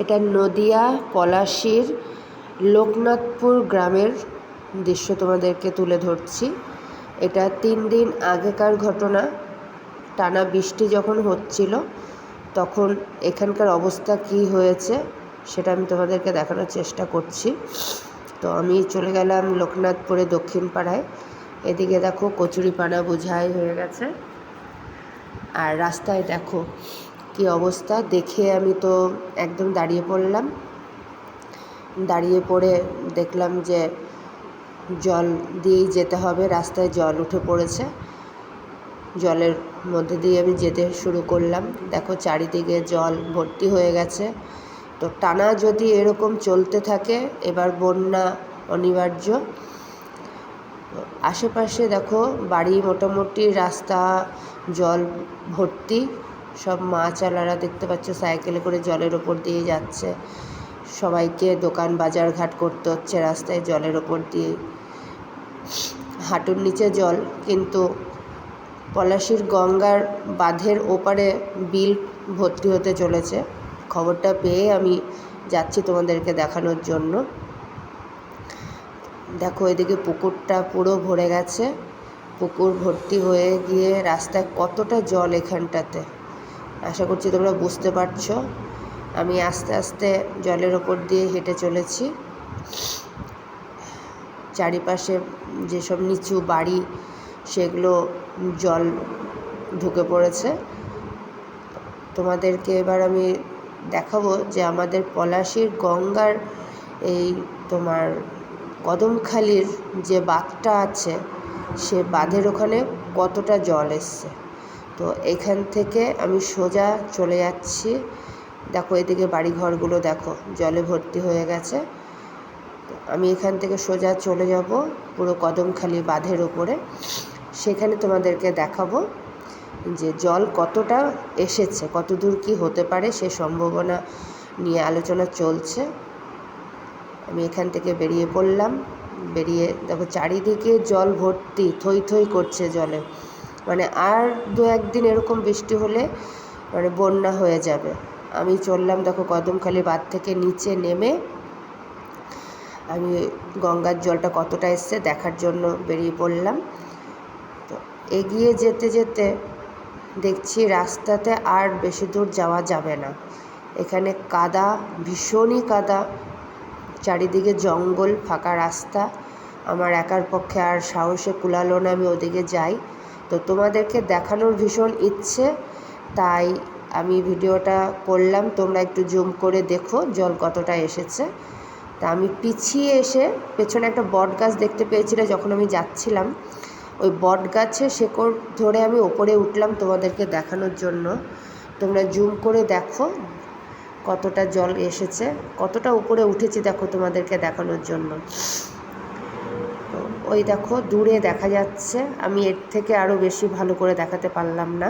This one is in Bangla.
এটা নদিয়া পলাশীর লোকনাথপুর গ্রামের দৃশ্য তোমাদেরকে তুলে ধরছি। এটা 3 দিন আগেকার ঘটনা। টানা বৃষ্টি যখন হচ্ছিল তখন এখানকার অবস্থা কি হয়েছে সেটা আমি তোমাদেরকে দেখানোর চেষ্টা করছি। তো আমি চলে গেলাম লোকনাথপুরে দক্ষিণ পাড়ায়। এদিকে দেখো কচুরিপানা বোঝাই হয়ে গেছে, আর রাস্তায় দেখো কি অবস্থা। দেখে আমি তো একদম দাঁড়িয়ে পড়লাম। দাঁড়িয়ে পড়ে দেখলাম যে জল দিয়েই যেতে হবে, রাস্তায় জল উঠে পড়েছে। জলের মধ্যে দিয়ে আমি যেতে শুরু করলাম। দেখো চারিদিকে জল ভর্তি হয়ে গেছে। তো টানা যদি এরকম চলতে থাকে এবার বন্যা অনিবার্য। আশেপাশে দেখো বাড়ি, মোটামুটি রাস্তা জল ভর্তি। সব মাছওয়ালারা দেখতে পাচ্ছ সাইকেলে করে জলের ওপর দিয়ে যাচ্ছে। সবাইকে দোকান বাজার ঘাট করতে হচ্ছে রাস্তায় জলের ওপর দিয়ে। হাঁটুর নিচে জল, কিন্তু পলাশীর গঙ্গার বাঁধের ওপারে বিল ভর্তি হতে চলেছে। খবরটা পেয়ে আমি যাচ্ছি তোমাদেরকে দেখানোর জন্য। দেখো এদিকে পুকুরটা পুরো ভরে গেছে। পুকুর ভর্তি হয়ে গিয়ে রাস্তায় কতটা জল এখানটাতে, আশা করছি তোমরা বুঝতে পারছো। আমি আস্তে আস্তে জলের ওপর দিয়ে হেঁটে চলেছি। চারিপাশে যেসব নিচু বাড়ি সেগুলো জল ঢুকে পড়েছে। তোমাদেরকে এবার আমি দেখাবো যে আমাদের পলাশীর গঙ্গার এই তোমার কদমখালির যে বাঁধটা আছে সে বাঁধের ওখানে কতটা জল এসছে। তো এখান থেকে আমি সোজা চলে যাচ্ছি। দেখো এদিকে বাড়িঘরগুলো দেখো জলে ভর্তি হয়ে গেছে। আমি এখান থেকে সোজা চলে যাব পুরো কদমখালি বাঁধের ওপরে। সেখানে তোমাদেরকে দেখাবো যে জল কতটা এসেছে, কত দূর কী হতে পারে সে সম্ভাবনা নিয়ে আলোচনা চলছে। আমি এখান থেকে বেরিয়ে পড়লাম। বেরিয়ে দেখো চারিদিকে জল ভর্তি, থই থই করছে জলে। মানে আর 2-1 দিন এরকম বৃষ্টি হলে মানে বন্যা হয়ে যাবে। আমি চললাম দেখো কদমখালি বাঁধ থেকে নিচে নেমে আমি গঙ্গার জলটা কতটা এসছে দেখার জন্য বেরিয়ে পড়লাম। তো এগিয়ে যেতে যেতে দেখছি রাস্তাতে আর বেশি দূর যাওয়া যাবে না। এখানে কাদা, ভীষণই কাদা, চারিদিকে জঙ্গল, ফাঁকা রাস্তা। আমার একার পক্ষে আর সাহসে কুলালো না আমি ওদিকে যাই। তো তোমাদেরকে দেখানোর ভীষণ ইচ্ছে, তাই আমি ভিডিওটা করলাম। তোমরা একটু জুম করে দেখো জল কতটা এসেছে। তা আমি পিছিয়ে এসে পেছনে একটা বট গাছ দেখতে পেয়েছিলাম যখন আমি যাচ্ছিলাম। ওই বট গাছের শেকড় ধরে আমি ওপরে উঠলাম তোমাদেরকে দেখানোর জন্য। তোমরা জুম করে দেখো কতটা জল এসেছে, কতটা উপরে উঠেছি দেখো তোমাদেরকে দেখানোর জন্য। তো ওই দেখো দূরে দেখা যাচ্ছে। আমি এর থেকে আরও বেশি ভালো করে দেখাতে পারলাম না।